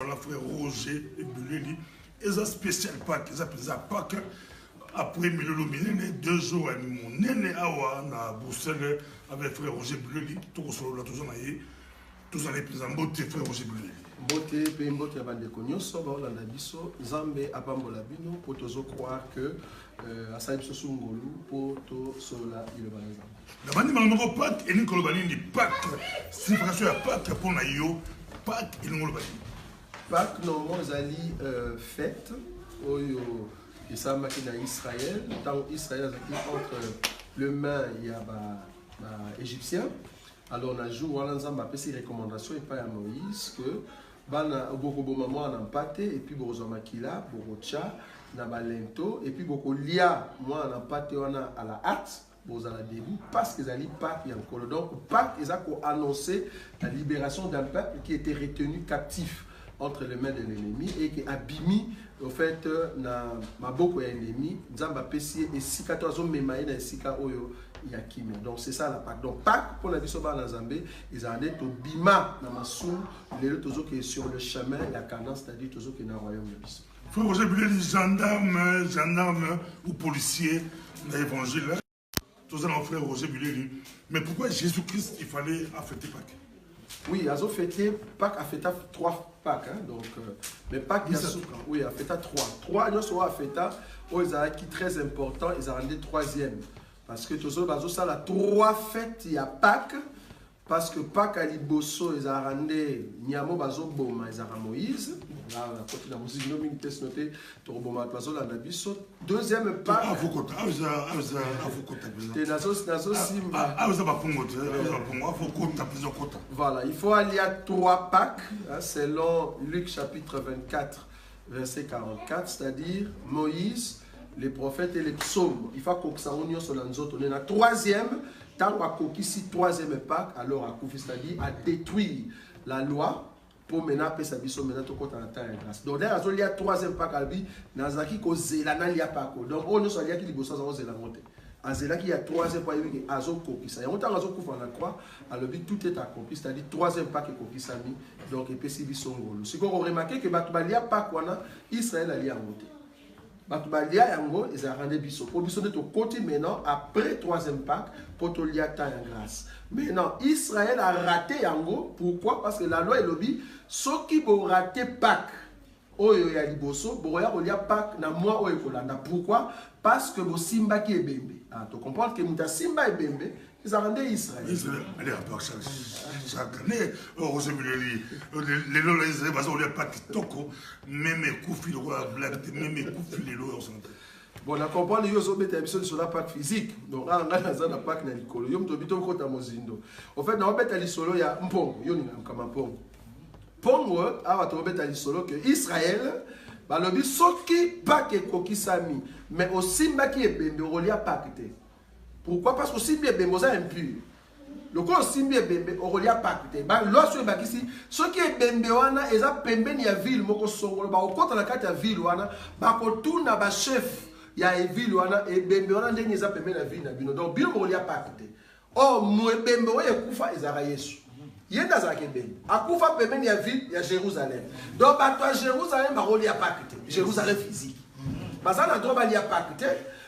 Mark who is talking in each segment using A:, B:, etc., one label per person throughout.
A: la frère Roger et Buleli, ils ont spécial Pâques, ils appellent ça Pâques. Après Milolo Minene, 2 jours à mon nene awa na Bruxelles avec frère Roger Buleli, tout le tous en plus en beauté frère Roger Buleli.
B: Beauté, puis beauté avant de connaître, ça va dans la biso, Zambé à Bambolabino, pour tous croire que à Saïb Sosungolu, pour tous cela il va les
A: la bande de Pâques et Nicole Bani dit Pâques, si François Pâques pour Nayo, Pâques et Nicole Bani.
B: Pâques, normalement, ils allaient fête, et ça m'a dit dans Israël, tant Israël entre le main et l'Égyptien. Alors, on a joué, on a fait ces recommandations et pas à Moïse que beaucoup de mamans en pâté et puis beaucoup de makila, beaucoup de chat, na balento et puis beaucoup lia moi en pâté on a à la hâte. Vous allez début parce qu'ils allaient Pâques et encore. Donc, Pâques, ils ont annoncé la libération d'un peuple qui était retenu captif entre les mains de l'ennemi et qui a abîmé au fait na maboko ya ennemi nzamba pesi et sikato azo memaye na sika oyo ya kimia. Donc c'est ça la Pâques. Donc Pâques pour la biso ba na Zambé ils ont dit to bima na masou les tozo qui est sur le chemin la Canaan, c'est-à-dire tozo qui est dans le royaume de biso.
A: Frère Roger Buleli, gendarme ou policier dans l'évangile. Tous en frère Roger Buleli. Mais pourquoi Jésus-Christ il fallait fêter Pâques?
B: Oui, ils ont fêté Pâques, a fêté 3 Pâques. Hein, donc, mais Pâques, oui, a fêté 3. 3, ils ont fêté, ils ont qui très important, ils ont rendu 3e. Parce que tous ça la 3 fêtes, il y a Pâques. Parce que Pâques à Liboso, ils ont rendu Niamo Bazo Boma, ils ont Moïse. Là, la musique, nous avons testé noté, Toroboma Bazo, la Nabiso. 2e Pâques. Voilà, il faut aller à 3 Pâques, hein, selon Luc chapitre 24, verset 44, c'est-à-dire Moïse, les prophètes et les psaumes. Il faut que ça union sur l'anzote. On est la 3e. Tant qu'on a ici 3e Pâques, alors à Koufi, c'est-à-dire à détruire la loi pour maintenant sa biso maintenant tout compte en temps et grâce. Donc là, il y a 3e Pâques à lui, Nazaki ko zelana li a Pâques. Donc on ne soit qui li bossa za zelana monter. À zelaki il y a 3e Pâques qui azo kokisa. Et on t'a azo koufa na croix, alors tout est accompli, c'est-à-dire 3e Pâques kokisa mi. Donc et puis si biso ngolo. Si qu'on remarquer que batubalia Pâques wana Israël ali a monter. Batubalia yango ils a rendu biso. Pour biso de côté maintenant après 3e Pâques pour te lier temps en grâce. Maintenant Israël a raté yango. Pourquoi? Parce que la loi est lobby. Ceux qui vont rater Pâques, oyo ya liboso, boya kolia Pâques na moi oyo kolanda. Pourquoi? Parce que bo simba qui est bembe. Ah, tu comprends que muta simba est bembe. Ils ont rendu Israël.
A: Israël, allez à Pâques chaque année. Roger Buleli, les lois les bases on les Pâques toko, même koufi le roi blague, même koufi les lois sont.
B: Bon, on comprend que vous avez sur la Pâques physique. Donc, on a la Pâques na likolo. Yom to bito kota mozindo. En fait, on bet ali solo ya mpong. Yo ni kama mpong. Pongo awa to bet ali solo que Israël ba lobi soki Pâques kokisami, mais aussi mbaki ebembe rolia Pâques te. Pourquoi? Parce que simbi ebembe ça impur. Le corps simbi ebembe rolia Pâques te. Ba lorsque bakisi soki ebembe wana eza pembeni ya ville moko songolo ba okota na kati ya ville wana ba kotuna ba chef il y a une ville et bembe on a ndenge za pembe na ville na bino donc bino ko lia Pâques te oh mo bembe o ekufa ezara Yesu yenda za kebembe akufa pembe ya ville ya Jérusalem donc ba toi Jérusalem ba ko lia Pâques te Jérusalem physique bazana droit ba lia Pâques te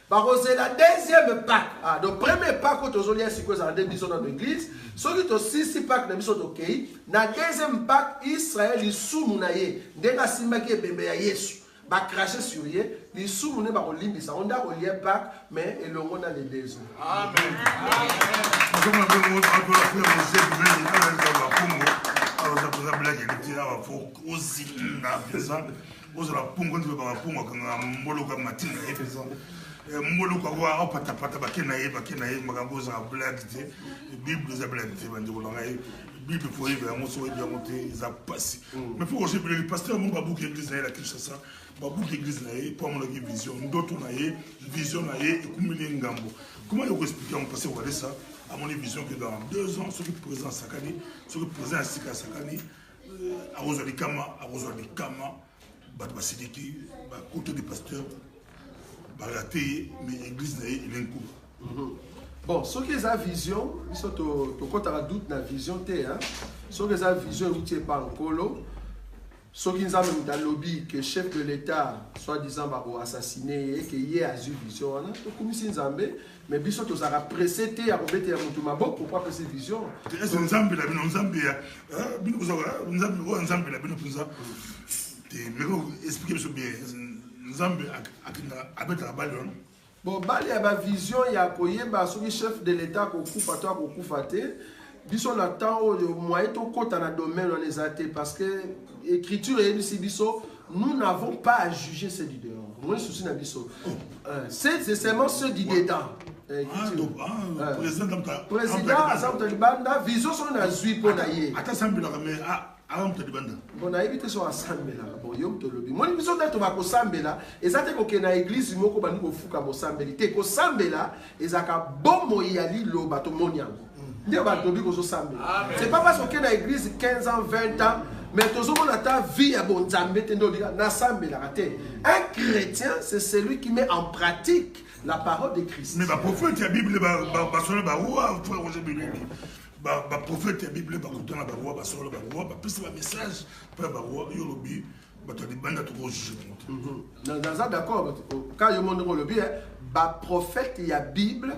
B: ba c'est la 2e Pâques ah donc premier Pâques to zo lia siko za ndenge biso dans l'église soki to 6 Pâques na biso to kei na 2e Pâques Israël isumu na ye ndenga simba ki bembe ya Yesu va cracher sur lui, les sous ne va pas limiter ça. On a relié Pâques, mais et le monde a les deux.
A: Amen. Bible faut y aller, on se voit bien monter, ils ont passé. Mais pour que le pasteur, mon babou qui église là, qui ça, babou qui église là, pour mon vision, d'autres on a vision là, et comme il est ngambo. Comment il faut expliquer on passe voir ça à mon vision que dans 2 ans, ceux qui présent Sakani, ceux qui présent à Sika Sakani, à Rosali Kama, Bat Basidiki, côté des pasteurs, Baraté, mais l'église là, il est un coup.
B: Bon, ceux qui ont la vision, ils sont au doute dans la vision, ceux qui ont la vision, ils ne sont pas en colo. Ce qui nous a mis dans le lobby, que le chef de l'État, soi-disant, assassiné et qu'il y ait Azul Vision, on a tout comme si nous avons, mais biso to sera pressé à remettre à Moutoumabo pour pas cette vision.
A: C'est un Zambie là, un Zambie, un Zambie là, mais expliquez-moi bien, Zambie avec la balle.
B: Bon, il y a une vision, il y a un chef de l'État qui coupe à toi, qui coupe à toi. Biso na temps au moyen to kota na domaine on les a été parce que écriture et biso nous n'avons pas à juger ceux du dehors. Moi souci na biso. C'est seulement ceux du dedans. Président Azam Talibanda vision sur na zui pour na yé.
A: Ata sambi la mais Azam Talibanda.
B: Bon na éviter sur assemblée là. Bon yom to lobi. Moi biso na to ba ko sambe là, ezate ko ke na église moko ba ko fuka mo sambe te ko sambe là, ezaka bomo yali lo ba to moniango. C'est pas parce qu'on est dans l'église 15 ans, 20 ans, mais tout le monde a ta vie à bon Zambé. Un chrétien, c'est celui qui met en pratique la parole de Christ.
A: Mais le prophète, la Bible, le prophète, la Bible, le message,
B: d'accord, quand il montre le bien, le prophète, il y a Bible.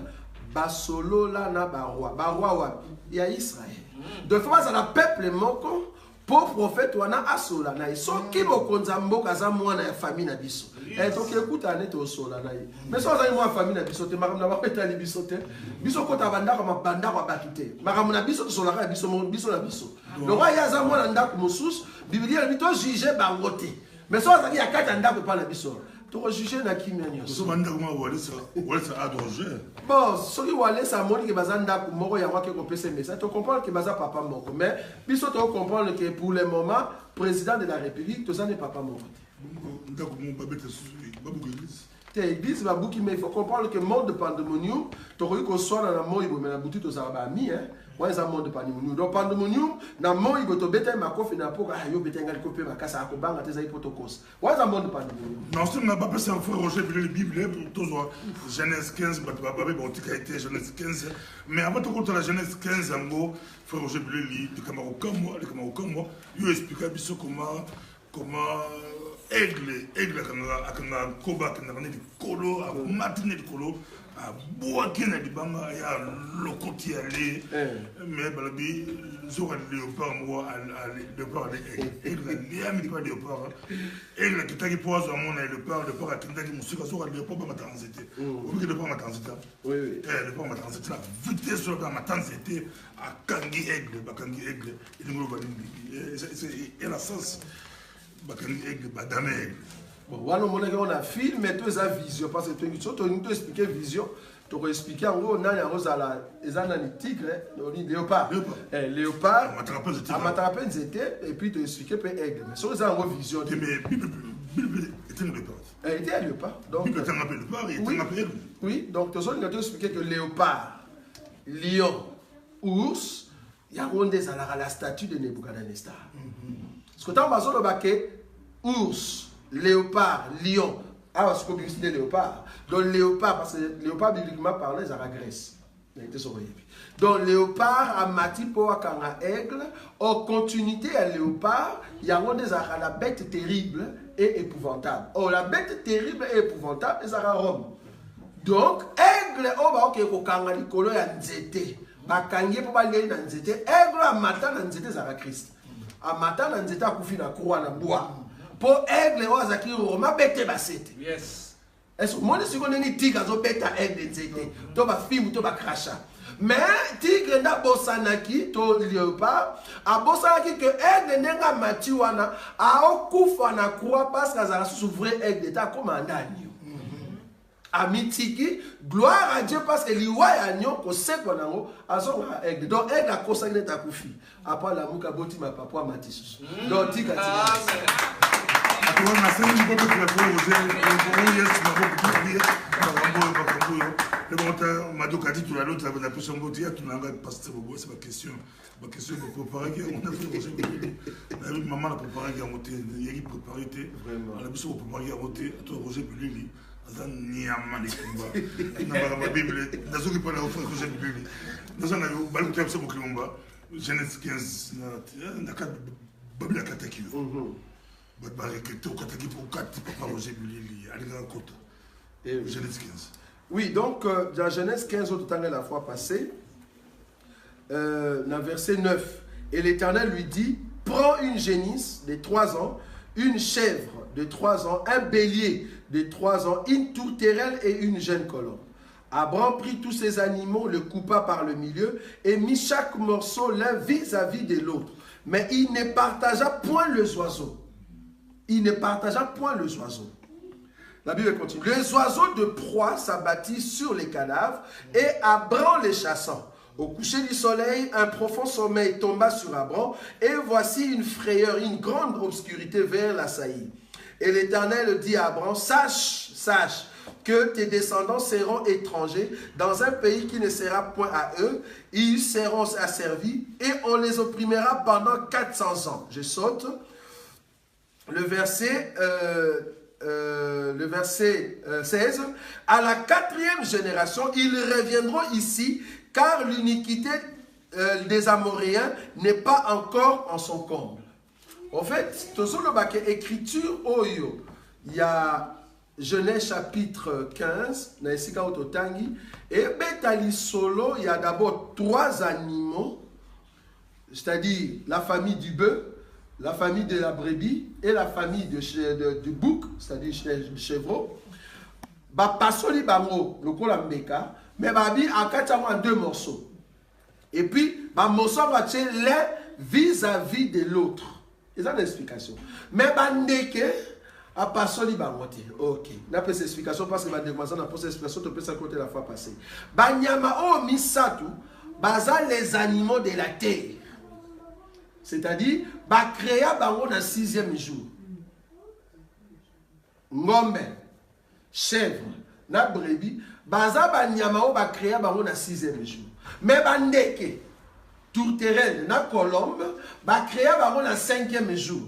B: Basolo là na barwa wa ya Israël. De fois ça la peuple moko pour prophète wana asola na so ki bokonza mboka za mwana ya famille na biso. Et donc écoute ane to sola na yi. Mais so za mwana famille na biso te makamna ba petali biso te. Biso ko ta banda ko mabanda ko batute. Makamna biso to sola ka biso na biso. Donc ya za mwana ndako mosusu Biblia ni to juger bangote. Mais so za ya kata ndako pa na biso. Tu juger na kimia nyonso. Bon, ceux qui wale sa moni que bazanda moko ya wake ko pese message, tu comprends que baza papa moko. Mais biso tu comprends que pour le moment président de la République, tout ça n'est papa moko. T'es église va bouki mais il faut comprendre que monde de pandémonium, tu as eu qu'on soit dans la mort, mais la boutique aux arabes hein. Ouais, ça monde de pandémonium. Donc pandémonium, na mort il go bete ma kofi na poka yo bete ngali kope ma kasa ko banga tes ay protocos. Ouais, ça monde de pandémonium.
A: Non, c'est n'a pas passé un frère Roger la Bible pour toujours Genèse 15, bon tu as été Genèse 15, mais avant de compter la Genèse 15 en gros, frère Roger lit de Cameroun comme moi, il explique biso comment aigle akanga koba kana ne kolo a matine de kolo a boa kena di banga ya lokoti ale mais balabi zora léopard moi léopard aigle ni ami quoi léopard aigle qui tagi poise à mon léopard a tendagi musika zora léopard ba matanzete ou que léopard matanzete oui léopard matanzete la vitesse sur la matanzete a kangi aigle il ngolo balindi c'est la sens.
B: Bon, voilà, on a film, mais tu as vision. Parce que tu as expliqué vision. Tu as expliqué en gros, on a un tigre, un léopard. Léopard, à m'attraper, et puis tu as expliqué un aigle. Mais sur les en vision.
A: Mais Bible était un léopard.
B: Elle était un léopard.
A: Bible était un léopard et était un aigle.
B: Oui, donc tu as expliqué que léopard, lion, ours, il y a la statue de Nebuchadnezzar. Ce que tu as dit, ours, léopard, lion. Ah, ce que tu as dit, léopard. Donc, léopard, parce que léopard, bibliquement parlé, c'est la Grèce. Donc, léopard, à Mati, pour un aigle, en continuité à léopard, il y a la bête terrible et épouvantable. Oh, la bête terrible et épouvantable, c'est la Rome. Donc, aigle, on va au Nikolo et à Nzete. Bakangi pour aller dans Nzete. Aigle, à matin, dans Nzete, c'est la Christ. A matin na nzeta kufi na croix na bois pour aigle wazaki roma bete basete yes est-ce que moi si on est tigre zo beta aigle nzete to ba film to ba cracha mais tigre na bosanaki to léopard a bosanaki que aigle nenga mati wana a okufa na croix parce que ça s'ouvrir aigle ta comme andani Amitiki, gloire à Dieu parce que l'Iwa a nyon ko sekwa nango azonga aigle. Donc aigle a consacré ta koufi. Après la mouka boti ma papa matis. Donc tika tika.
A: Amen. Na sema ni bobo kwa Roger, yes na le bon madoka dit tout à l'autre la personne boti tu n'as pas pasteur bobo c'est ma question pour préparer on a fait Roger. Avec maman la préparer à monter, il y a qui préparer té. On a besoin pour préparer à monter, toi Roger Bulili. Nyama ni kumba na Bible nazoki pala ofre ko jeune Bible nazana yo balu kwa sababu kilomba Genèse 15 na kat Bible kataki Genèse 15.
B: Oui, donc dans Genèse 15, au total la fois passée, dans verset 9, et l'Éternel lui dit, prends une génisse de 3 ans, une chèvre de 3 ans, un bélier de 3 ans, une tourterelle et une jeune colombe. Abraham prit tous ces animaux, le coupa par le milieu et mit chaque morceau l'un vis-à-vis de l'autre. Mais il ne partagea point les oiseaux. Il ne partagea point les oiseaux. La Bible continue. Les oiseaux de proie s'abattirent sur les cadavres et Abraham les chassant. Au coucher du soleil, un profond sommeil tomba sur Abraham et voici une frayeur, une grande obscurité vers la saillie. Et l'Éternel dit à Abraham, sache que tes descendants seront étrangers dans un pays qui ne sera point à eux. Ils seront asservis et on les opprimera pendant 400 ans. Je saute. Le verset 16. À la 4e génération, ils reviendront ici car l'iniquité des Amoréens n'est pas encore en son comble. En fait, tout le écriture, il y a Genèse chapitre 15, et Betali Solo, il y a d'abord 3 animaux, c'est-à-dire la famille du bœuf, la famille de la brebis et la famille du bouc, c'est-à-dire du chevreau. Pasoli bango, le kolambeka, mais babi en 2 morceaux. Et puis, morceau va l'un vis-à-vis de l'autre. C'est une explication. Mais bandeke, à pasoli bangote. Ok. On a pris cette explication parce que on a posé cette explication, tu peux ça côté la fois passée. Banyama o misatu, baza les animaux de la terre. C'est-à-dire, créa bango dans 6e jour. Ngombe, chèvre, na brebis, baza banyama o créa bango dans 6e jour. Mais bandeke, tourterelle, na colombe, créa bango dans 5e jour.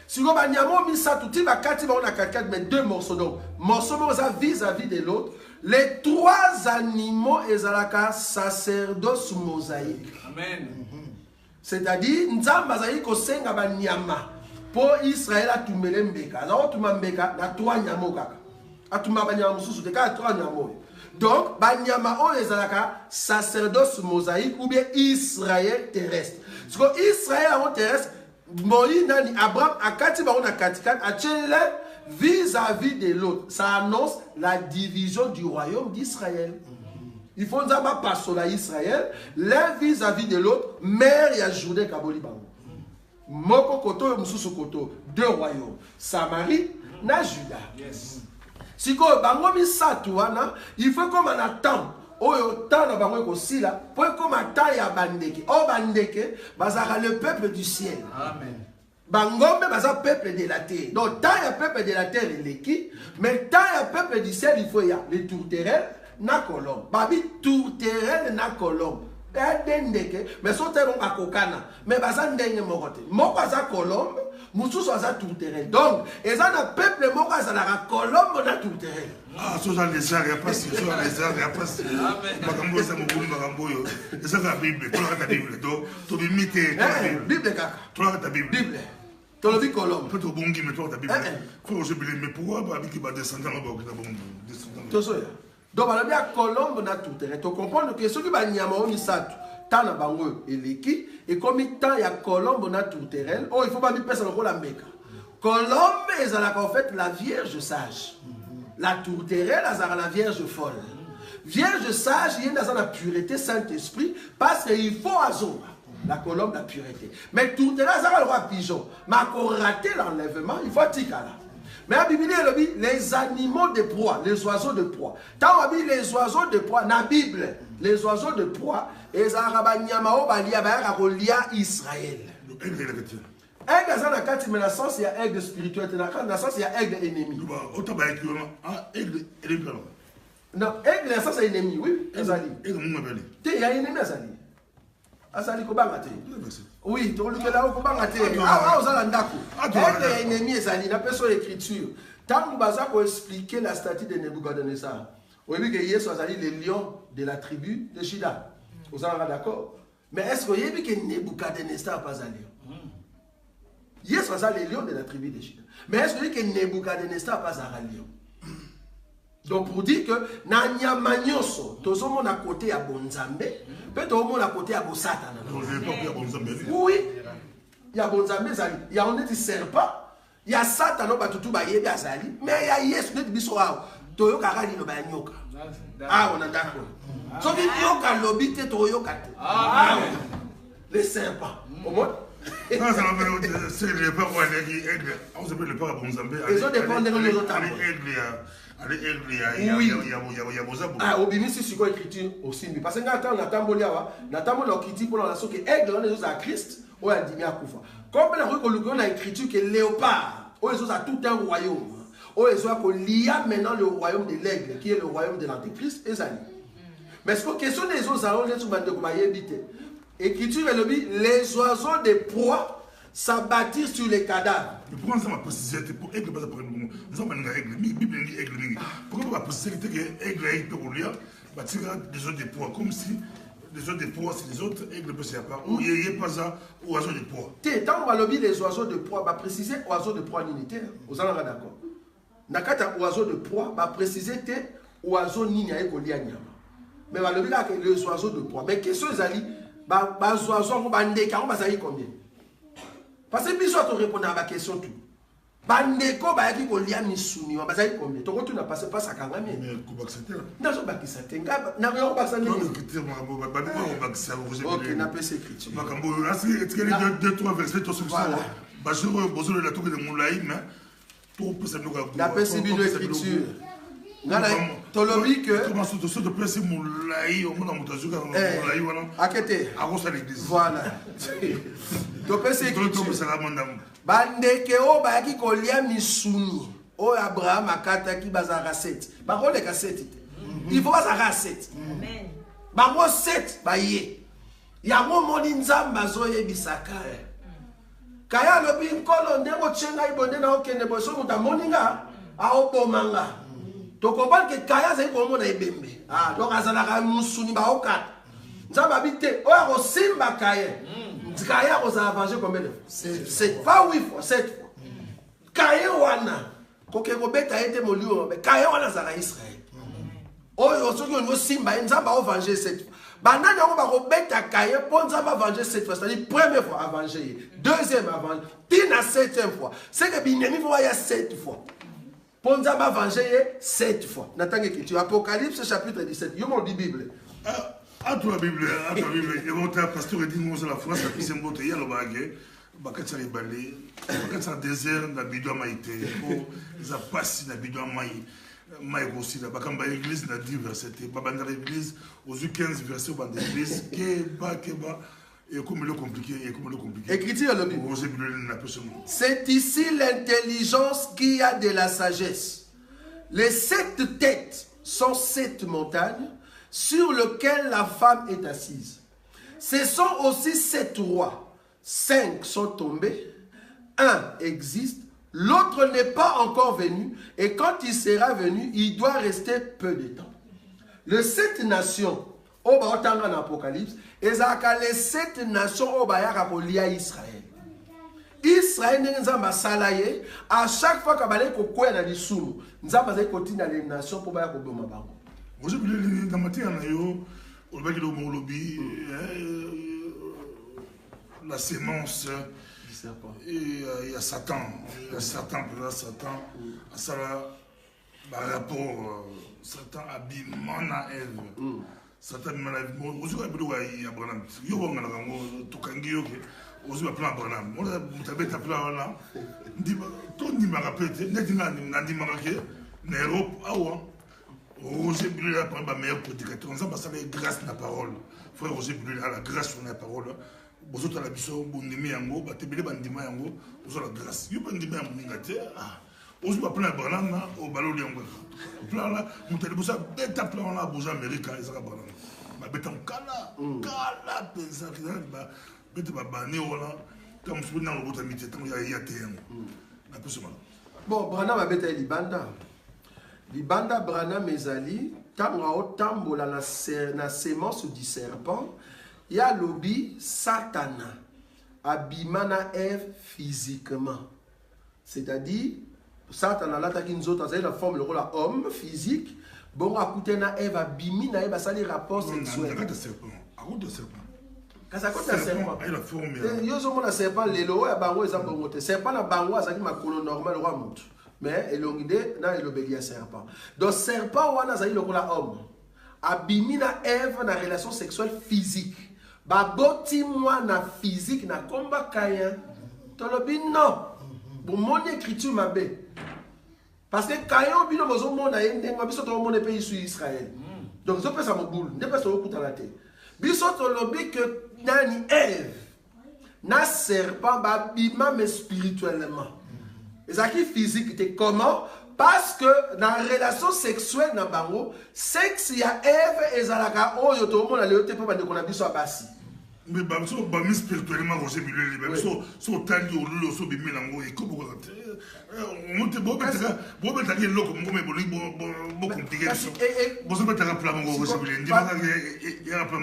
B: Si vous avez mis ba kati ba on a 4 mais 2 morceaux donc morceaux vis-à-vis de l'autre. Les 3 animaux ezalaka sacerdoce mosaïque. Amen. C'est-à-dire nzamba zayi ko senga ba nyama pour Israël atumele mbeka. Na otuma mbeka na 3 nyama kaka. Atuma ba nyama mususu de ka 3 nyama. Donc ba nyama o ezalaka sacerdoce mosaïque ou bien Israël terrestre. Parce que Israël en terrestre Moïse nani Abraham akati ba on a katikan achele vis-à-vis de l'autre. Ça annonce la division du royaume d'Israël. Il faut nous avoir passé à Israël, l'un vis-à-vis de l'autre, mère et Jourdain kaboli bango. Moko koto et mususu koto, 2 royaumes. Samarie na Juda. Yes. Si ko bango misatu wana, il faut comme on attend. Oyo tana bango ko sila, pour comme attend ya bandeke. O bandeke, bazara le peuple du ciel. Amen. Bangombe baza peuple de la terre. Donc tant ya peuple de la terre il est qui, mais tant ya peuple du ciel il faut ya les tourterelles na colombe. Babi tourterelle na colombe. Mais son terme à kokana. Mais baza ndenge mokote. Moko za colombe, mususu za tourterelle. Donc, ezana na peuple moko za la colombe na tourterelle.
A: Ah, so za les arts, ya passe, so les arts, ya passe. Amen. Makambo za mukulu makambo yo. Eza ka Bible, to la Bible do, to bi mite,
B: Bible kaka.
A: To la Bible.
B: Bible. To le bi colombe.
A: Peut to bongi mais to la Bible. Faut je bile mais pourquoi ba bi ki ba descendre là ba bon descendre.
B: To so ya. Donc, on a bien colombe na tourterelle. Tu comprends que ceux qui va nyama on misatu, tana bango eleki et comme il y a colombe na tourterelle, oh il faut pas mi pesa le la meka. Colombe est en fait la vierge sage. La tourterelle est la vierge folle. Vierge sage, il y a dans la pureté Saint-Esprit parce qu'il faut azoma. La colombe la pureté. Mais tourterelle est le roi pigeon. Mais pour rater l'enlèvement, il faut tikala. Mais la Bible dit les animaux de proie, les oiseaux de proie. Tant on dit les oiseaux de proie, dans la Bible, les oiseaux de proie, et Zarabanyamao Balia Israël. Aigle, ça n'a qu'à dire, mais dans le sens, il y a aigle spirituel, dans le sens, il y a aigle ennemi. Non, aigle, ça c'est ennemi, oui. Azali. Il y a ennemi, Azali. Azali Kobangate. Oui, tu as là où Kobangate. Ah, aux Alandako. Aigle ennemi, Azali, la personne écriture. Tant que Baza pour expliquer la statue de Nebuchadnezzar. Oui, que Yesu Azali, les lions de la tribu de Shida. Vous en êtes d'accord? Mais est-ce que vous avez vu que Nebuchadnezzar n'a pas allé? Yesu aza le lion de la tribu de Juda. Mais est-ce que Nebuchadnezzar pas un lion? Donc pour dire que na nyama nyonso tozomona côté ya bonzambe, peut tozomona côté ya bosatana. Oui. Il y a bonzambe zali, il y a on est serpent, il y a Satan ba tutu ba yebi azali, mais il y a Yesu net biso awa. Toyoka kali no ba nyoka. Ah on a d'accord. So dit nyoka lobite toyoka. Ah les serpents. Au moins
A: non, c'est le père ou aigle. On s'appelle le père à bonzambe.
B: Ils ont dépendé de nos autres.
A: Oui.
B: Ah, obimisi sur quoi écriture aussi. Parce que quand on attend Boliawa, n'attend pas l'écriture pour la nation que aigle, on est tous à Christ, ou à Dimi à Koufa. Comme on a écriture que léopard, on est tous à tout un royaume. On est tous à lier maintenant le royaume de l'aigle, qui est le royaume de l'antéchrist, et ça. Mais ce que question des autres, on est tous à habiter. Écriture, les oiseaux de proie s'abattirent sur les cadavres.
A: Mais pourquoi ça m'a précisé pour aigle pas après nous avons une aigle, Bible dit aigle. Pourquoi m'a précisé que aigle pour lire, bah tira des autres de proie comme si les autres de proie c'est les autres aigle peut c'est pas ou il y a pas ça oiseaux de proie.
B: Tant on va lobby les oiseaux de proie, bah préciser oiseaux de proie unité. Vous en avez d'accord. Nakata oiseaux de proie, bah préciser te oiseaux ni nya ko lia nyama. Mais va lobby là que les oiseaux de proie. Mais question zali bah oiseaux on va ndeka on va ça combien? Parce que biso to répondre à ma question tout. Bandeko ba yaki ko lia misuni, ba ça combien? To retourne passer pas ça kangami.
A: Mais ko bakisate là.
B: Na zo bakisate ngaba na yo bakisate.
A: Non le critère moi ba ko bakisate vous
B: OK, na pèse écriture.
A: Ba kambo là c'est deux trois versets to sur ça. Ba je besoin de la tour de moulaï mais tout peut ça nous ga.
B: Na pèse bino écriture. Ngala tolobi que
A: comment se de placer moulaï au monde en moutazuka moulaï voilà.
B: Akete.
A: À cause de l'église.
B: Voilà. To pèse écriture.
C: Bandeke o ba ki kolia misuni o Abraham akataki bazaka 7 ba ko leka 7 il faut bazaka 7 amen ba mo 7 ba ye ya mo moni nzamba zo yebisaka kaya lobi nkolo ndeko chenga ibonde na okende boso muta moninga a obomanga to comprendre que kaya za ko mona ibembe ah donc azala ka musuni ba okata nzamba bite o ya ko simba kaya Kaya vous a avangé combien de fois? 7 pas 8 fois, 7 fois. Kaya wana. Koke kobeta ete molio, mais Kaya wana zara Israël. Oyo soki on simba nzamba avangé 7 fois. Banani on va kobeta Kaya pour nzamba avangé 7 fois, c'est-à-dire première fois avangé, deuxième avangé, tina 7e fois. C'est que binemi faut ya 7 fois. Pour nzamba avangé 7 fois. N'attendez que tu Apocalypse chapitre 17. Yo mon Bible.
A: À toi, Bible, et mon pasteur dit nous la France, la puissance de il y a le baguette, bakatsa les balais, bakatsa désert, la bidon maïté, ils a passé la bidon maï aussi, la bakamba église, la 10 versets, babanda l'église, aux 15 versets, au l'église, keba, et comme le compliqué,
B: Écriture le Bible.
C: C'est ici l'intelligence qui a de la sagesse. Les 7 têtes sont 7 montagnes sur lequel la femme est assise. Ce sont aussi 7 rois. 5 sont tombés, un existe, l'autre n'est pas encore venu, et quand il sera venu, il doit rester peu de temps. Les 7 nations, au bas en Apocalypse, et les 7 nations au bas à Israël. Israël n'est pas salaye, à chaque fois qu'il y a des gens qui sont dans les nations pour faire des nations.
A: Vous avez vu dans ma tête, la sémence, il y a Satan, par rapport Satan abîmant à Ève. Satan m'a dit, vous avez vu Abraham, vous avez vu vous avez plan Abraham, vous avez vu plan là, tout le monde m'a répété, Roger Brûlé a la meilleure prédicateur. On a passé grâce à la parole. Frère Roger Brûlé a la grâce sur la parole. Vous avez la mission, vous avez la grâce. Vous avez la grâce. Vous avez la grâce. Vous avez plein de bananes au ballon de l'angle. Plan là, vous avez besoin d'être plan là, vous avez américain, ils ont banane. Ma bête en cala, pensant que ça, bête ma bané ou là, quand vous souvenez dans le bout de midi, tant qu'il y a TM.
B: Bon, Branham a bête Libanda. Libanda Branham Mezali, Tamrao Tambola na sémence du serpent, il y a lobby Satana.
C: abimana Ève physiquement. C'est-à-dire, Satan a l'attaqué nous autres, la forme, le rôle homme physique. Bon, à côté na Ève abimi na Ève, ça les rapports sexuels.
A: À cause de serpent.
C: Quand ça compte un serpent.
A: Il a formé.
C: Yo sommes un serpent, les lois, à bango, ils ont bongoté. Serpent na bango, ça qui ma colonne normale, le roi monte. Mais, il a une idée, il obéit à serpent. Donc, serpent, on a ça, il a le homme. Abimi na Ève, na relation sexuelle physique. Baboti moi na physique, na combat Caïn. Tolobi non. Pour mon écriture, ma bé. Parce que Caïn, bino mozo monde a yende, ma biso to monde pays sur Israël. Donc, je peux ça mon boule, ne pas se recouter à la tête. Biso tolobi que nani Ève, na serpent, babima mais spirituellement. Et ça qui physique, c'était comment? Parce que dans la relation sexuelle, dans bango, sexe, il y a Ève et Zalaka, oh, yo to monde a léoté pour qu'on a biso à Bassi.
A: Mais si on spirituellement, Roger Billy, si on t'a dit au lieu de bimé nango, et comme on monte bon, bon, mais t'as dit l'eau comme mais bon, compliqué. Bon, ça peut être un plan, Roger Billy. Il y a un plan,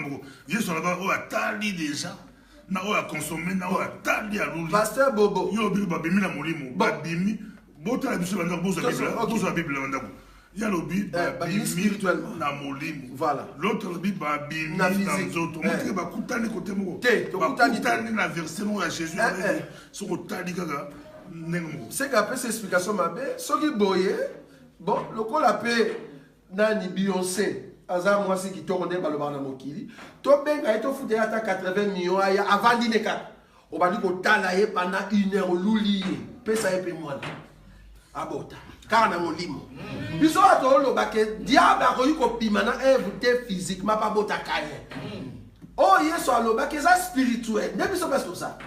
A: il y a sur là-bas, on a tali déjà. Na on a consommé, na on a tali à l'eau.
C: Pasteur Bobo.
A: Il y a bimé na molimo, babimi, bon, t'as la Bible, la Bible, il y a le bit, spirituellement.
C: Voilà.
A: L'autre le bit,
C: na physique.
A: On va coûter côté moi. La verset à Jésus.
C: C'est qu'après cette explication, ma belle, ce qui boye, bon, le col a paix, Nani Beyoncé, Azar, moi, c'est qui tourne dans le bar de Mokili. Toi, ben, quand tu fous à 80 millions, avant dîner, on va dire qu'on t'a laillé pendant 1 heure, l'oulié, paix ça et paix moi. Abota. Car na molimo. Biso atolo bake diable a koyi ko pimana invité physiquement pas bota Caïn. Oh yeso aloba que ça spirituel. Ne biso pas comme ça.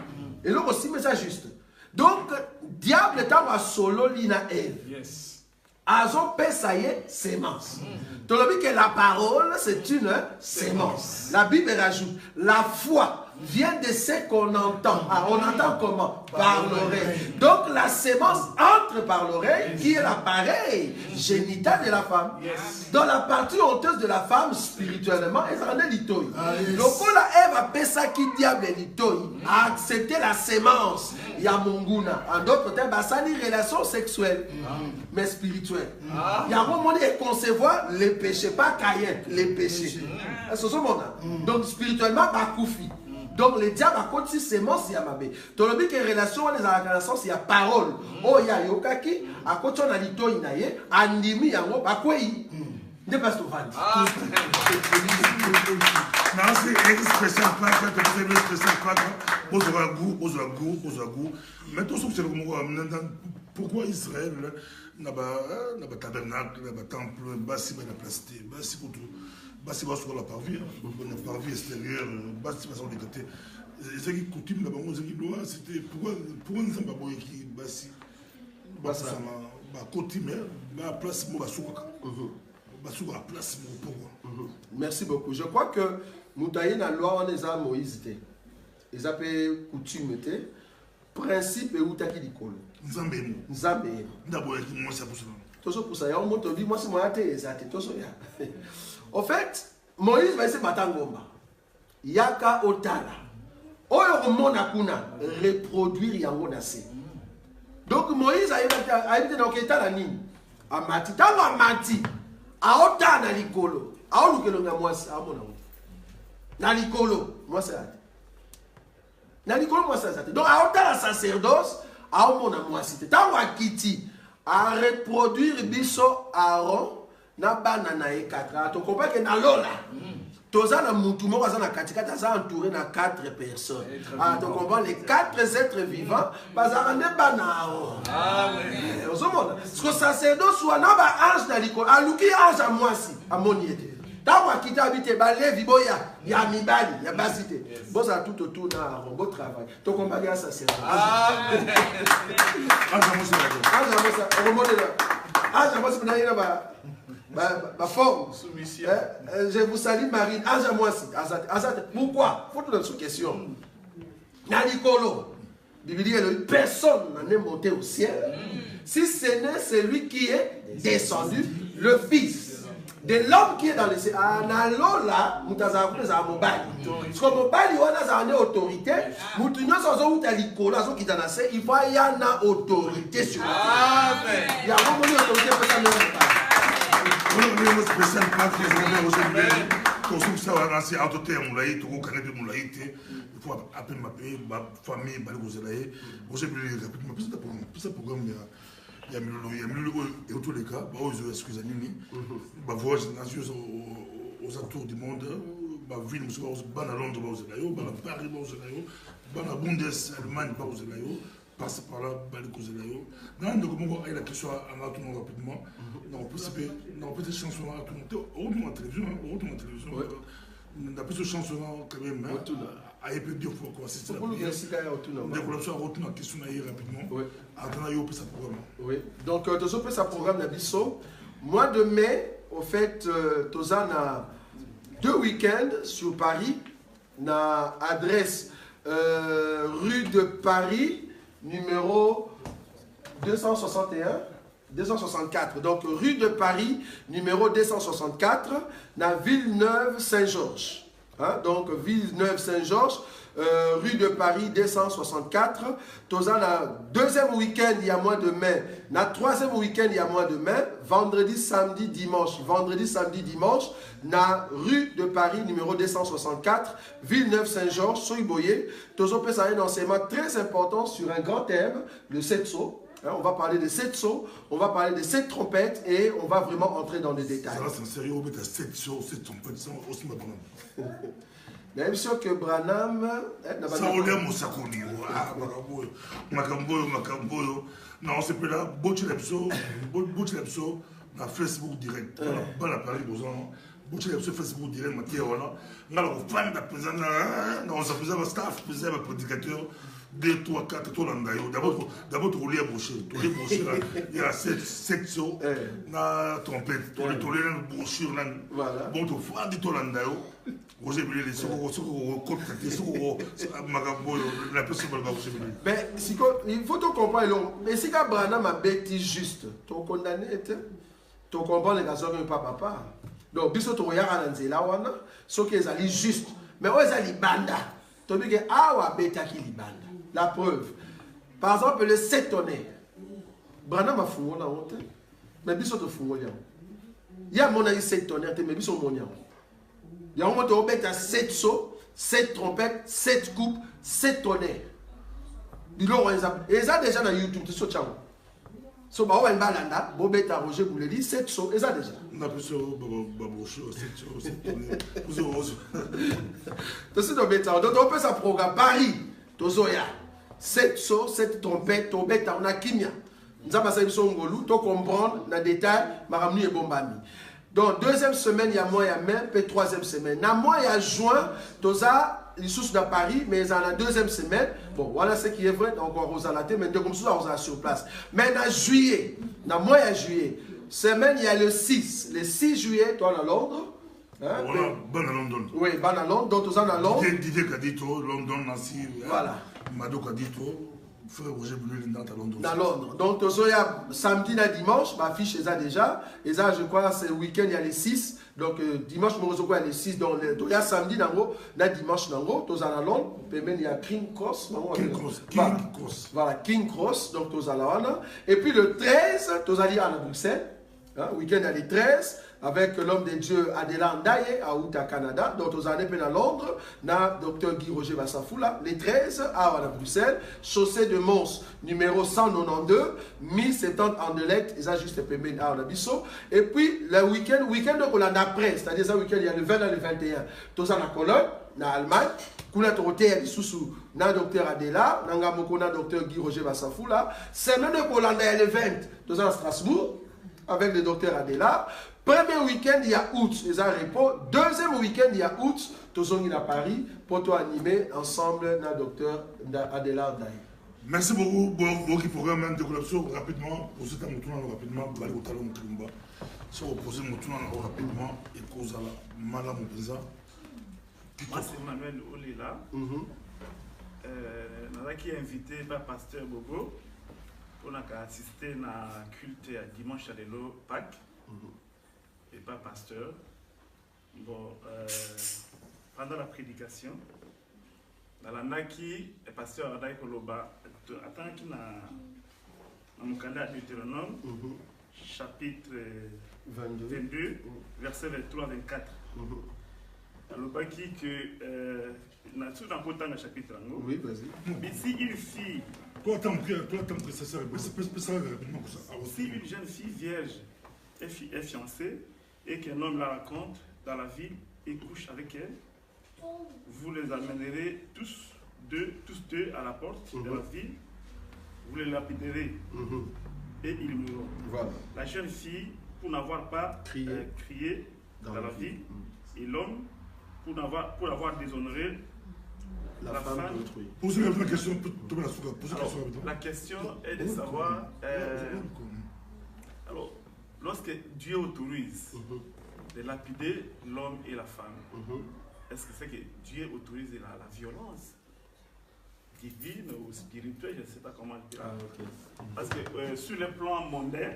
C: Et là aussi mais ça juste. Donc diable est en solo lina Ève. Yes. Azo pesaye sémence. Tu l'as dit que la parole c'est une sémence. La Bible rajoute la foi vient de ce qu'on entend. Ah, on entend comment? Par l'oreille. Donc la sémence entre par l'oreille qui est l'appareil génital de la femme. Yes. Dans la partie honteuse de la femme spirituellement, elle s'en est l'itoï. Donc quand la Ève a fait ça qui diable l'itoï, a accepté la sémence. Il y a monguna. En d'autres termes, ça c'est une relation sexuelle, mais spirituelle. Il y a un moment de concevoir les péchés, pas Caïn, les péchés. C'est ce moment-là. Donc spirituellement, pas koufi. Donc le diable a continué sémence, il y a mabé. Donc le but que relation on est dans la naissance, il y a parole. Oh il y a yokaki, à côté on a dit toi inaye, andimi yango bakwei. Ne pas se vendre.
A: Non c'est expression pas quand tu fais expression pas aux goût. Mais tout ça c'est pourquoi Israël n'a pas tabernacle, n'a pas temple, basi ba na plastique, basi pour tout. Basi va sur la parvis, la parvis extérieure, basi va sur les côtés. C'est qui coutume là-bas, c'est qui loi, c'était pourquoi nous sommes pas boy qui basi, basi ça ma coutume, ma place moi basuka, basuka place moi pourquoi.
C: Merci beaucoup. Je crois que nous taillons la loi on les a Moïse té, ils appellent coutume té, principe et outaki dikolo.
A: Nzambe. D'abord moi ça pour ça.
C: Toujours pour ça, il y a un mot dit moi c'est moi té, ça té toujours ya. En fait, Moïse va essayer de battre Ngomba. Yaka Otala. Oyo mona kuna reproduire yango nase. Donc Moïse a été dans le cas de Amati. Tango Amati. A Otana likolo. A olukelo nga mwasi amona. Na likolo, moi c'est ate. Na likolo moi c'est ate. Donc a Otala sacerdoce, a omona mwasi. Tango akiti a reproduire biso Aaron. Na banana e 4 to comprends que na lola toza na mutu moko za na katikata za entouré na 4 personnes. Ah donc on voit les 4 êtres vivants bazara ne banao. Amen. Ozomona ce que sacerdoce soit na ba ange na liko aluki ange a mwasi amoniete. Tawa kita habite ba levi boya ya mibali ya basité. Boza tout autour na robot travail. To comprends que sacerdoce. Amen. Ange moi na ba ma forme. Je vous salue Marine. Anja moi pourquoi? Faut te une question. Nalikolo. Bible dit que personne n'en est monté au ciel. Si ce n'est celui qui est descendu, le Fils. de l'homme qui est dans le Lola, Moutaza Mobali. Parce que Mobali, on a une autorité. Moutinho, il faut y a une autorité sur la terre. Il y a une autorité pour ça.
A: On a spécial pour ça, on a assez autoté à Moulaï, tout le Canada de Moulaï, il faut appeler ma famille, Balgozelaï. Vous avez rapidement plus de programme. Il y a et tous les cas, excusez-moi, ma voix aux alentours du monde, ma ville, je suis à Londres, à Paris, à Bundes, Allemagne, passe par là, Balgozelaï. Non, la question à tout le monde rapidement. Non, peut-être chanson à tout le monde. Autrement télévision. On a plus de chansons quand même. À épée deux fois quoi. C'est ça. Des collaborations à retourner en question rapidement. Attends, il sa programme.
C: Oui. Donc, tu as sa programme d'Abisso. Mois de mai, au fait, tu as 2 week-ends sur Paris. Na adresse rue de Paris, numéro 264. Donc, rue de Paris, numéro 264, dans Villeneuve-Saint-Georges. Hein? Donc, Villeneuve-Saint-Georges, rue de Paris 264. Dans le 2e week-end, il y a mois de mai. Dans le 3e week-end, il y a mois de mai. Vendredi, samedi, dimanche. Vendredi, samedi, dimanche. Dans rue de Paris, numéro 264, Villeneuve-Saint-Georges, Soyboyé. Nous avons fait un enseignement très important sur un grand thème, le setso. On va parler de 7 sauts, on va parler de 7 trompettes et on va vraiment entrer dans les détails.
A: Ça, c'est sérieux, on va mettre 7 sauts, 7 trompettes, ça aussi ma Branham.
C: Même sûr que Branham.
A: Ça, on l'aime au Sakoni. Ah, Makamboyo. Non, c'est plus là, Bochelepso, dans Facebook direct. On a parlé de ça. Bochelepso, Facebook direct, Mathieu, voilà. On a le fan de on s'appelle staff, un prédicateur. 2, 3, 4, tout l'andayo. D'abord, tu roules à boucher. Il y a 7 sauts, na trompette. Tu roules à boucher. Bon, tu fais du tout l'andayo. Vous avez les secours, la personne va vous aider.
C: Mais il faut te comprendre. Mais si Branham a bêti juste, tu condamné, tu comprends les gars qui ne pas papa. Donc, biso tu regardes à l'anzela, ce qui est juste. Mais où est-ce que banda? Tu dis que ah, bêta qui est banda. La preuve. Par exemple, le 7 tonnerres. Branham a fouillé la honte. Mais biso te fouillé. Il y a mon avis 7 tonnerres, mais biso mon yam. Il y a un moment où tu as 7 sauts, 7 trompettes, 7 coupes, 7 tonnerres. Et ça déjà dans YouTube, tu sais, ciao. So, bah, on va balanda, Bobet a Roger vous le dit, 7 sauts, et ça déjà.
A: On a plus de babouchou, 7 sauts, 7 tonnerres. Vous avez osé.
C: Tu sais, donc on peut ça programme Paris. Tozoya, 7 sauts, 7 trompettes, Tobet, on a Kimia. Nous avons passé sur Ngolou, tu comprends dans le détail, Maramni et Bombami. Donc, 2e semaine, il y a mois, il y a même, puis 3e semaine. Dans mois, il y a juin, Toza, les sources de Paris, mais dans la 2e semaine, bon, voilà ce qui est vrai, encore aux alatés, mais comme ça, on est sur place. Mais dans juillet, dans mois, il y a juillet, semaine, il y a le 6. Le 6 juillet, toi, à Londres.
A: Hein, voilà, bon à London.
C: Oui, bon à Londres, donc tu es à Londres.
A: Didier Kadito, London, Nancy.
C: Voilà.
A: Mado Kadito, frère Roger Boulou, dans Londres.
C: Dans Londres. Donc, tu es samedi et dimanche, ma fiche est là déjà. Et ça, je crois, c'est le week-end, il y a les 6. Donc, dimanche, il y a les 6. Donc, il y a samedi, il y a dimanche, tu es à Londres. Puis même, il y a King Cross.
A: King Cross.
C: Voilà, King Cross. Donc, tu es à Londres. Et puis, le 13, tu es à Bruxelles. Hein, week-end, il y a les 13. Avec l'homme de Dieu Adela Ndaye à Outa, Canada, donc aux années à Londres, na Dr Guy Roger Bassafoula, les 13 à Bruxelles, chaussée de Mons, numéro 192, 1070 Anderlecht, et ça juste permis à Nabisso. Et puis le week-end donc on a après, c'est-à-dire ça week-end il y a le 20 et le 21, tous en Cologne, en Allemagne, kuna hôtel sous na Dr Adela, na Moko na Dr Guy Roger Bassafoula, semaine de Hollande le 20, tous à Strasbourg, avec le Dr Adela. Premier week-end, il y a août, les repos. 2e week-end, il y a août, tous on est à Paris pour toi animer ensemble avec le docteur Adela Ndaye.
A: Merci beaucoup. Bon, qui programme de collaboration rapidement. Vous êtes à Moutouna rapidement. Vous allez au talon de Kimba. Si vous posez Moutouna rapidement et cause à la Mala Moupeza.
D: Moi, c'est Emmanuel Olila. Nous avons invité par Pasteur Bobo pour assister à la culte dimanche à l'Elo Pâques. et pas pasteur. Bon, pendant la prédication, dans la Naki, le pasteur Adai Koloba, attend qu'il a mon candidat à Deutéronome, chapitre 22, verset 23-24. Alors, qui que dans le chapitre,
B: oui, vas-y.
D: mais si une fille, si une jeune fille vierge est fiancée et qu'un homme la rencontre dans la ville et couche avec elle, vous les amènerez tous deux à la porte de la ville, vous les lapiderez et ils mourront.
B: Voilà.
D: La jeune fille, pour n'avoir pas crié dans la ville, et l'homme, pour avoir déshonoré
B: la femme d'autrui.
A: Posez la question.
D: La question est de savoir, alors, lorsque Dieu autorise de lapider l'homme et la femme, est-ce que c'est que Dieu autorise la violence divine ou spirituelle? Je ne sais pas comment le dire. Parce que sur le plan mondain,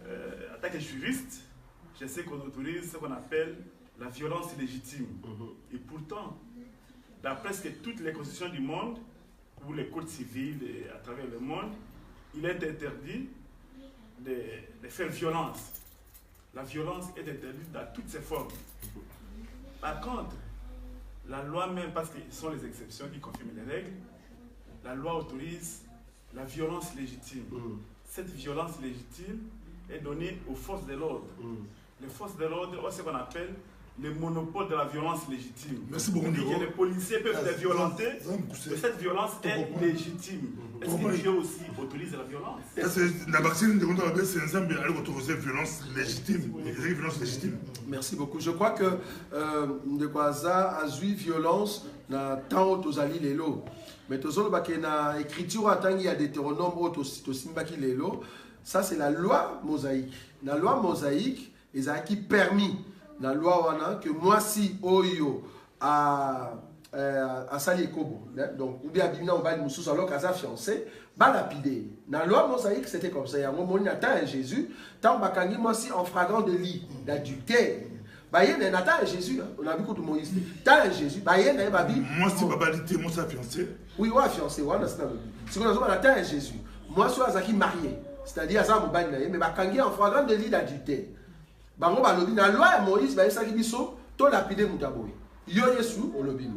D: en tant que juriste, je sais qu'on autorise ce qu'on appelle la violence légitime. Et pourtant, dans presque toutes les constitutions du monde, ou les codes civils à travers le monde, il est interdit de faire violence. La violence est interdite dans toutes ses formes. Par contre, la loi même, parce que ce sont les exceptions qui confirment les règles, la loi autorise la violence légitime. Cette violence légitime est donnée aux forces de l'ordre. Les forces de l'ordre ont ce qu'on appelle le monopole de la violence légitime.
A: Merci beaucoup.
D: Les policiers peuvent les violenter, mais cette violence est légitime. Est-ce que Dieu aussi autorise la violence?
A: La vaccine de l'État, c'est un exemple à autoriser violence légitime. Violence légitime.
C: Merci beaucoup. Je crois que Ndekwaza a eu violence dans tant aux alliés les lots. Mais tout ça, na écriture en tant qu'il y a des Deutéronome les lots. Ça c'est la loi mosaïque. La loi mosaïque, ils ont qui permis la loi wana que moi si oyo a sali kobo donc ou bien bimna on va nous sous alors qu'à fiancé ba lapidé. La loi mosaïque c'était comme ça. Il y a un moment Nathan et Jésus tant bakangi moi si en flagrant délit d'adultère. Bah il y a Nathan et Jésus, on a vu que tout Moïse. Tant et Jésus, bah il y a babi.
A: Moi si babalité moi ça fiancé.
C: Oui, ouais fiancé, ouais c'est ça. C'est qu'on a Nathan et Jésus. Moi soit azaki marié, c'est-à-dire ça mon bani mais bakangi en flagrant délit d'adultère. Bango balobi na loi ya Moïse ba esaki biso to lapider mutaboy. Yo Yesu olobino.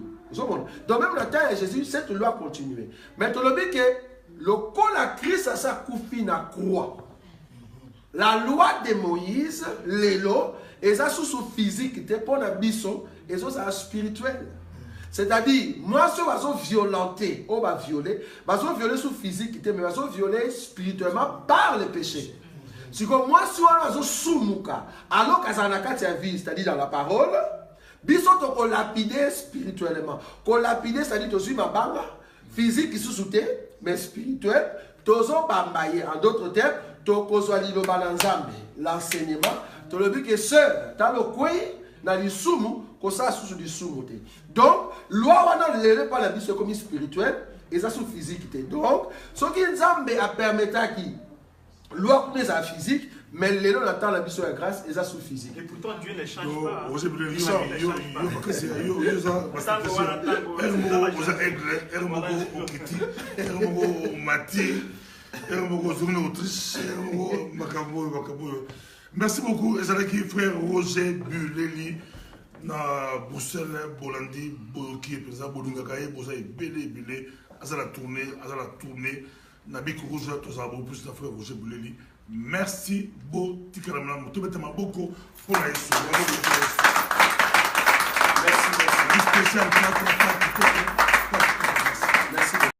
C: Donc même le temps de Jésus, cette loi continue. Mais tu le dis que le col à Christ a sa koufi na croix. La loi de Moïse, les lois, et ça sous physique, te pour la biso, et ça spirituel. C'est-à-dire, moi, si on va violenter, on va violer sous physique, mais on va violer spirituellement par le péché. Si comme moi, si on va soumuka, alors qu'à sa vie, c'est-à-dire dans la parole, biso to lapider spirituellement. Ko lapider, c'est-à-dire to suis ma banga, physique sous soute, mais spirituel, tozo bambaye. En d'autres termes, to kozwali lo bananzambe, l'enseignement, to le but que seul, dans le coin, dans le sumu, ko sa sous du sumu. Donc, loi wana lele pas la biso comme spirituel, et ça sous physique. Donc, ce qui nzambe a permis qui loi comme ça physique, mais les gens attendent la mission de grâce et ça sous physique.
D: Et pourtant Dieu ne change pas.
A: Vous merci beaucoup, frère Roger Buleli. Na Bruxelles, Bolandi, qui est président Bolungakaye, Boza est belé, à la tournée, Nabi Kourouja, tous à plus de frère Roger Buleli. Merci beaucoup, beaucoup pour la histoire. Merci.